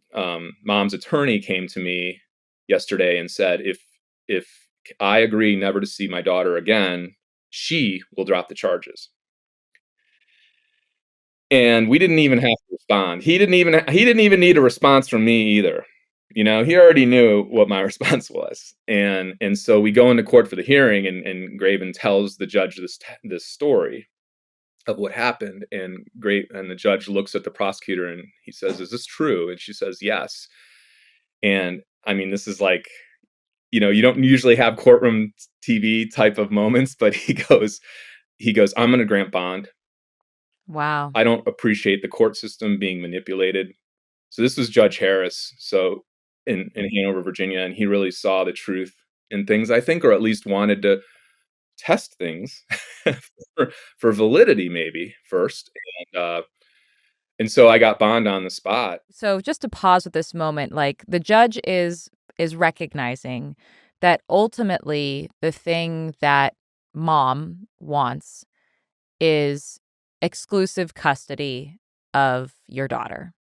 Mom's attorney came to me yesterday and said, if I agree never to see my daughter again, she will drop the charges. And we didn't even have to respond. He didn't even need a response from me either. He already knew what my response was. And so we go into court for the hearing, and Graven tells the judge this story of what happened. And the judge looks at the prosecutor, and he says, is this true? And she says, yes. And I mean, this is like, you don't usually have courtroom TV type of moments, but he goes, I'm going to grant bond. Wow. I don't appreciate the court system being manipulated. So this was Judge Harris, so in Hanover, Virginia, and he really saw the truth in things, I think, or at least wanted to test things for validity maybe first, and, uh, and so I got bond on the spot. So just to pause at this moment, like the judge is recognizing that ultimately the thing that mom wants is exclusive custody of your daughter.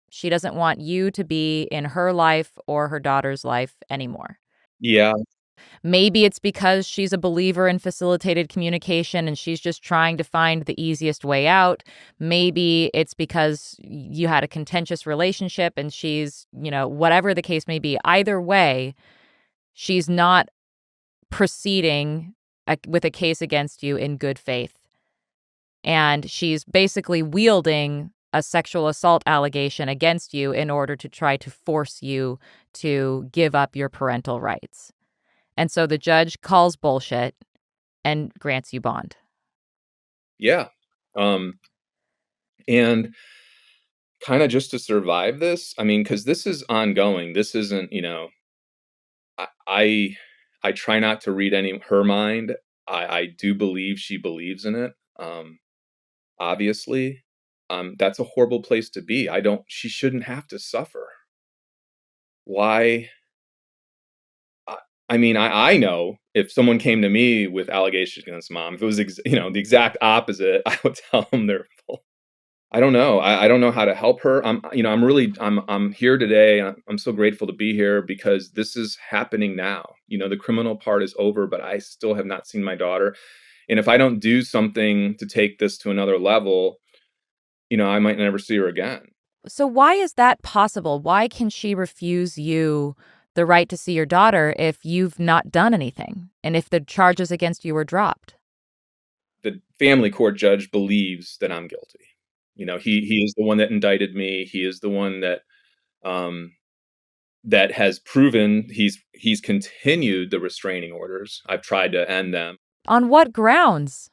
She doesn't want you to be in her life or her daughter's life anymore. Yeah, Maybe it's because she's a believer in facilitated communication and she's just trying to find the easiest way out. Maybe it's because you had a contentious relationship and she's, whatever the case may be. Either way, she's not proceeding with a case against you in good faith. And she's basically wielding a sexual assault allegation against you in order to try to force you to give up your parental rights. And so the judge calls bullshit and grants you bond. yeah, and kinda just to survive this, I mean, because this is ongoing, this isn't, I I I try not to read any her mind. I do believe she believes in it, obviously. That's a horrible place to be. I don't She shouldn't have to suffer. Why I I mean, I know if someone came to me with allegations against mom, if it was the exact opposite, I would tell them they're full. I don't know. I don't know how to help her. I'm here today. And I'm so grateful to be here because this is happening now. The criminal part is over, but I still have not seen my daughter. And if I don't do something to take this to another level, I might never see her again. So why is that possible? Why can she refuse you the right to see your daughter if you've not done anything and if the charges against you were dropped? The family court judge believes that I'm guilty. He is the one that indicted me. He is the one um that has proven he's continued the restraining orders. I've tried to end them. On what grounds?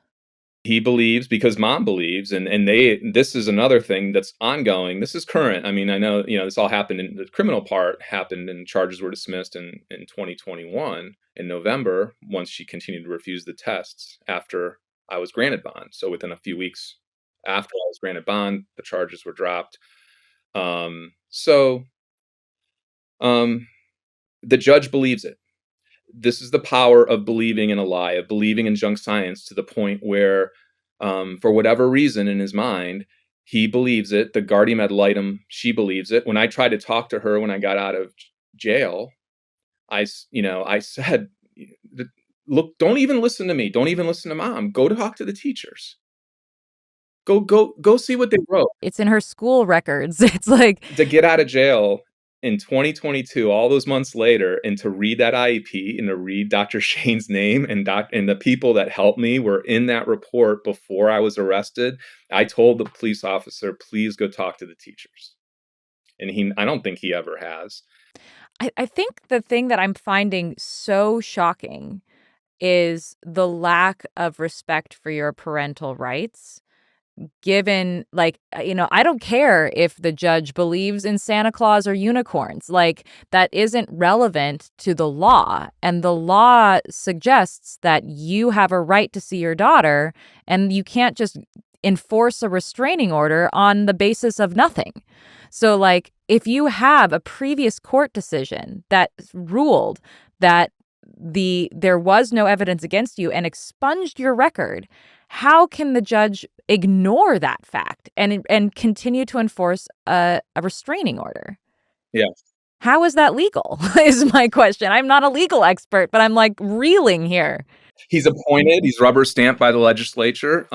He believes because mom believes, and this is another thing that's ongoing. This is current. I mean, I know, this all happened in the criminal part happened and charges were dismissed in 2021 in November once she continued to refuse the tests after I was granted bond. So within a few weeks after I was granted bond, the charges were dropped. So the judge believes it. This is the power of believing in a lie, of believing in junk science to the point where, for whatever reason in his mind, he believes it. The guardian ad litem, she believes it. When I tried to talk to her when I got out of jail, I said, "Look, don't even listen to me. Don't even listen to mom. Go talk to the teachers. Go see what they wrote." It's in her school records. It's like, To get out of jail in 2022, all those months later, and to read that IEP and to read Dr. Shane's name and the people that helped me were in that report before I was arrested. I told the police officer, "Please go talk to the teachers." And I don't think he ever has. I think the thing that I'm finding so shocking is the lack of respect for your parental rights. Given, I don't care if the judge believes in Santa Claus or unicorns. Like, that isn't relevant to the law. And the law suggests that you have a right to see your daughter, and you can't just enforce a restraining order on the basis of nothing. So, like, if you have a previous court decision that ruled that there was no evidence against you and expunged your record, how can the judge ignore that fact and continue to enforce a restraining order? Yeah. How is that legal? Is my question. I'm not a legal expert, but I'm like reeling here. He's appointed, he's rubber stamped by the legislature.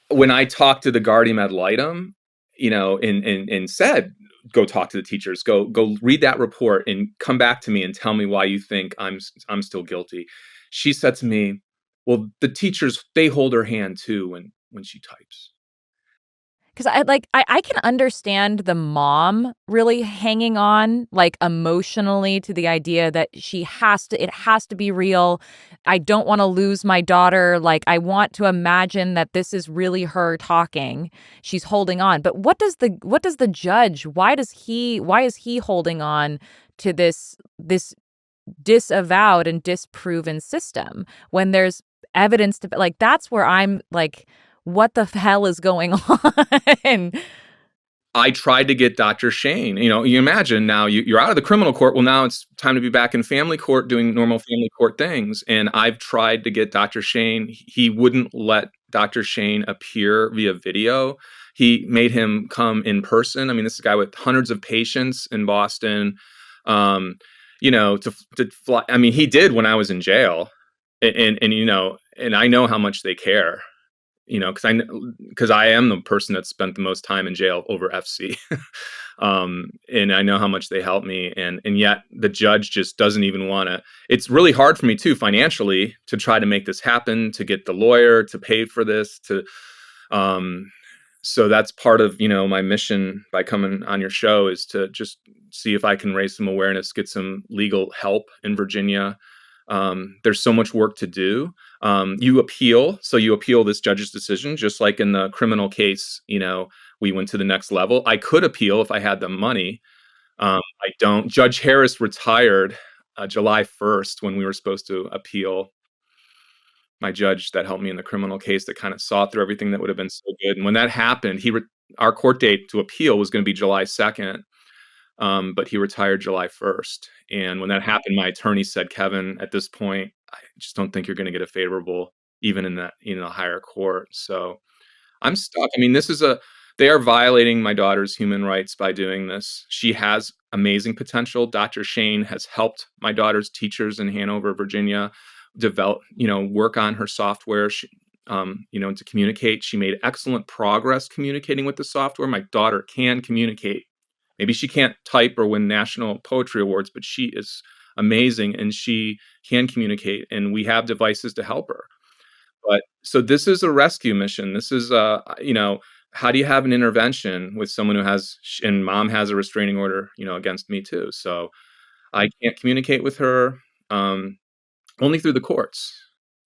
When I talked to the guardian ad litem, and said, "Go talk to the teachers. Go read that report and come back to me and tell me why you think I'm still guilty." She said to me, "Well, the teachers, they hold her hand too when she types." Because I can understand the mom really hanging on, like, emotionally to the idea that it has to be real. I don't want to lose my daughter. Like, I want to imagine that this is really her talking. She's holding on. But what does the judge, why is he holding on to this disavowed and disproven system when there's evidence to like that's where I'm like what the hell is going on? I tried to get Dr. Shane. You imagine now you're out of the criminal court. Well, now it's time to be back in family court doing normal family court things. And I've tried to get Dr. Shane. He wouldn't let Dr. Shane appear via video. He made him come in person. I mean, this is a guy with hundreds of patients in Boston. Um, to fly. I mean, he did when I was in jail, and I know how much they care. Because I am the person that spent the most time in jail over FC. And I know how much they helped me, and yet the judge just doesn't even want to. It's really hard for me too financially to try to make this happen, to get the lawyer to pay for this. So that's part of my mission by coming on your show, is to just see if I can raise some awareness, get some legal help in Virginia. There's so much work to do. You appeal this judge's decision, just like in the criminal case. We went to the next level. I could appeal if I had the money. I don't. Judge Harris retired July 1st when we were supposed to appeal. My judge that helped me in the criminal case, that kind of saw through everything, that would have been so good. And when that happened, our court date to appeal was going to be July 2nd. But he retired July 1st. And when that happened, my attorney said, Kevin, at this point, I just don't think you're going to get a favorable, even in that, higher court. So I'm stuck. I mean, they are violating my daughter's human rights by doing this. She has amazing potential. Dr. Shane has helped my daughter's teachers in Hanover, Virginia, work on her software. To communicate. She made excellent progress communicating with the software. My daughter can communicate. Maybe she can't type or win national poetry awards, but she is amazing and she can communicate, and we have devices to help her. But so this is a rescue mission. This is, how do you have an intervention with someone who has, and mom has a restraining order, against me too. So I can't communicate with her, only through the courts.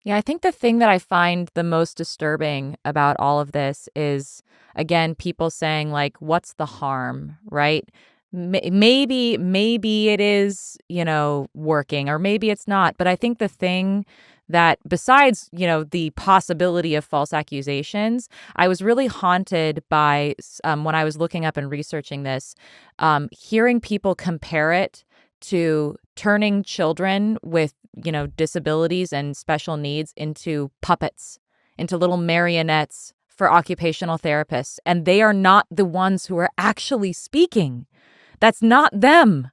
Yeah, I think the thing that I find the most disturbing about all of this is, again, people saying like, what's the harm, right? Maybe it is, working, or maybe it's not. But I think the thing that, besides, the possibility of false accusations, I was really haunted by, when I was looking up and researching this, hearing people compare it to turning children with, disabilities and special needs into puppets, into little marionettes for occupational therapists. And they are not the ones who are actually speaking. That's not them.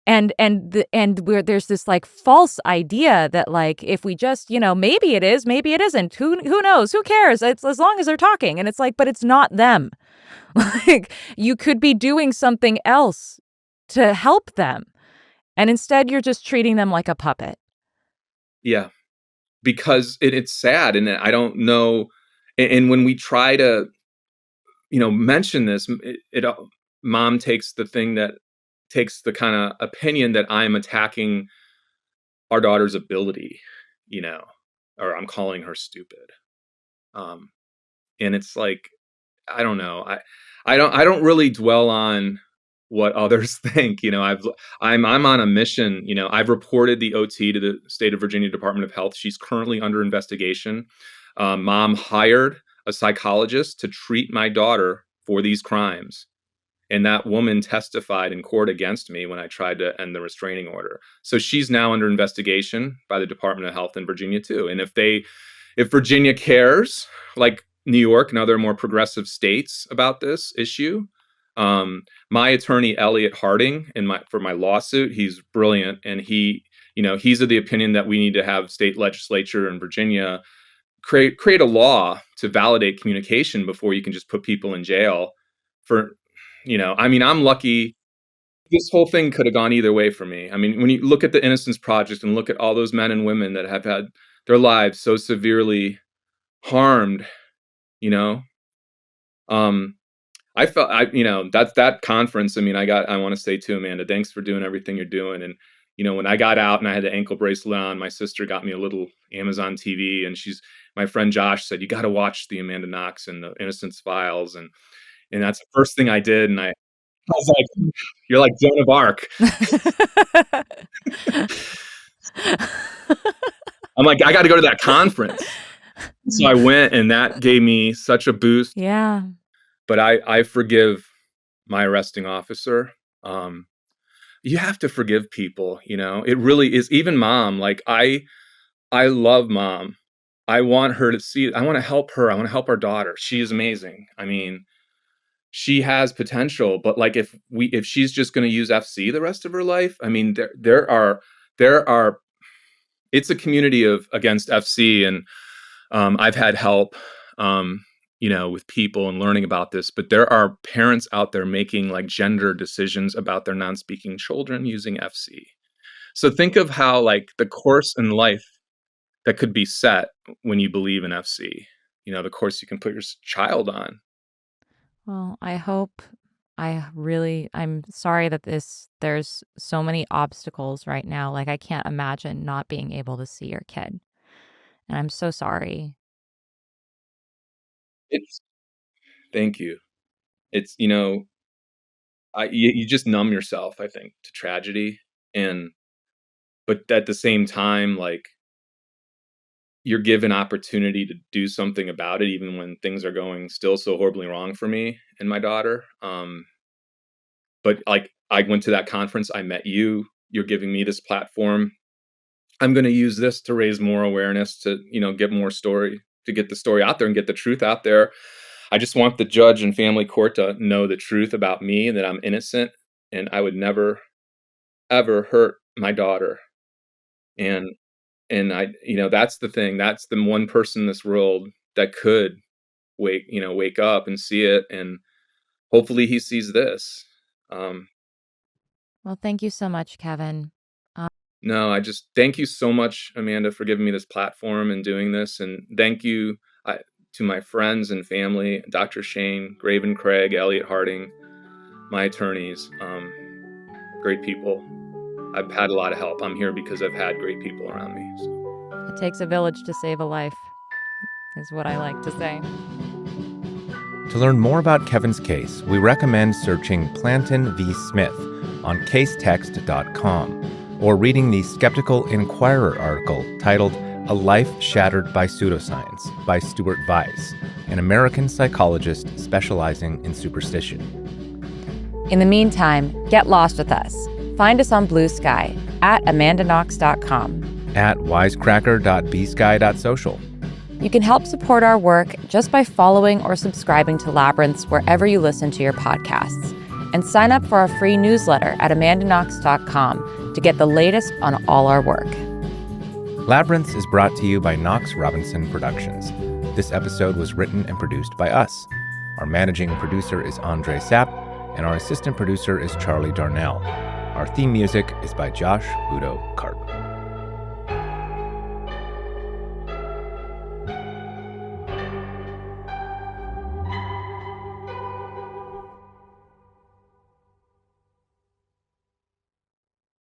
And where there's this like false idea that like, if we just, maybe it is, maybe it isn't. Who knows? Who cares? It's as long as they're talking. And it's like, but it's not them. Like, you could be doing something else to help them. And instead, you're just treating them like a puppet. Yeah, because it's sad, and I don't know. And when we try to, mention this, mom takes the kind of opinion that I'm attacking our daughter's ability, or I'm calling her stupid. And it's like, I don't know. I don't really dwell on what others think. I'm on a mission. I've reported the OT to the state of Virginia Department of Health. She's currently under investigation. Mom hired a psychologist to treat my daughter for these crimes. And that woman testified in court against me when I tried to end the restraining order. So she's now under investigation by the Department of Health in Virginia too. And if Virginia cares, like New York and other more progressive states, about this issue, my attorney, Elliot Harding, for my lawsuit, he's brilliant. And he's of the opinion that we need to have state legislature in Virginia create a law to validate communication before you can just put people in jail for, I'm lucky. This whole thing could have gone either way for me. I mean, when you look at the Innocence Project and look at all those men and women that have had their lives so severely harmed, I felt, that's that conference. I mean, I want to say too, Amanda, thanks for doing everything you're doing. And, when I got out and I had the ankle bracelet on, my sister got me a little Amazon TV, and my friend Josh said, you got to watch the Amanda Knox and the Innocence Files. And that's the first thing I did. And I was like, you're like Joan of Arc. I'm like, I got to go to that conference. So I went, and that gave me such a boost. Yeah. But I forgive my arresting officer. You have to forgive people, you know. It really is. Even mom, like I love mom. I want her to see. I want to help her. I want to help our daughter. She is amazing. I mean, she has potential, but like if she's just going to use FC the rest of her life, I mean, there are it's a community of against FC, and I've had help, with people and learning about this, but there are parents out there making like gender decisions about their non-speaking children using FC. So think of how like the course in life that could be set when you believe in FC, the course you can put your child on. Well, I'm sorry that there's so many obstacles right now. Like, I can't imagine not being able to see your kid. And I'm so sorry. It's Thank you. It's, you just numb yourself, I think, to tragedy. And but at the same time, like, you're given opportunity to do something about it, even when things are going still so horribly wrong for me and my daughter. But like, I went to that conference, I met you, you're giving me this platform. I'm going to use this to raise more awareness, to, get more story, to get the story out there and get the truth out there. I just want the judge and family court to know the truth about me, that I'm innocent and I would never ever hurt my daughter. And that's the thing. That's the one person in this world that could wake up and see it, and hopefully he sees this. Um Well, thank you so much, Kevin. no, I just thank you so much, Amanda, for giving me this platform and doing this, and thank you to my friends and family, Dr. Shane, Graven Craig, Elliot Harding, my attorneys, great people. I've had a lot of help. I'm here because I've had great people around me. So. It takes a village to save a life, is what I like to say. To learn more about Kevin's case, we recommend searching Plantan v. Smith on casetext.com or reading the Skeptical Inquirer article titled A Life Shattered by Pseudoscience by Stuart Weiss, an American psychologist specializing in superstition. In the meantime, get lost with us. Find us on Bluesky at amandaknox.com. At wisecracker.bsky.social. You can help support our work just by following or subscribing to Labyrinths wherever you listen to your podcasts. And sign up for our free newsletter at amandaknox.com to get the latest on all our work. Labyrinths is brought to you by Knox Robinson Productions. This episode was written and produced by us. Our managing producer is Andre Sapp, and our assistant producer is Charlie Darnell. Our theme music is by Josh Udo Karp.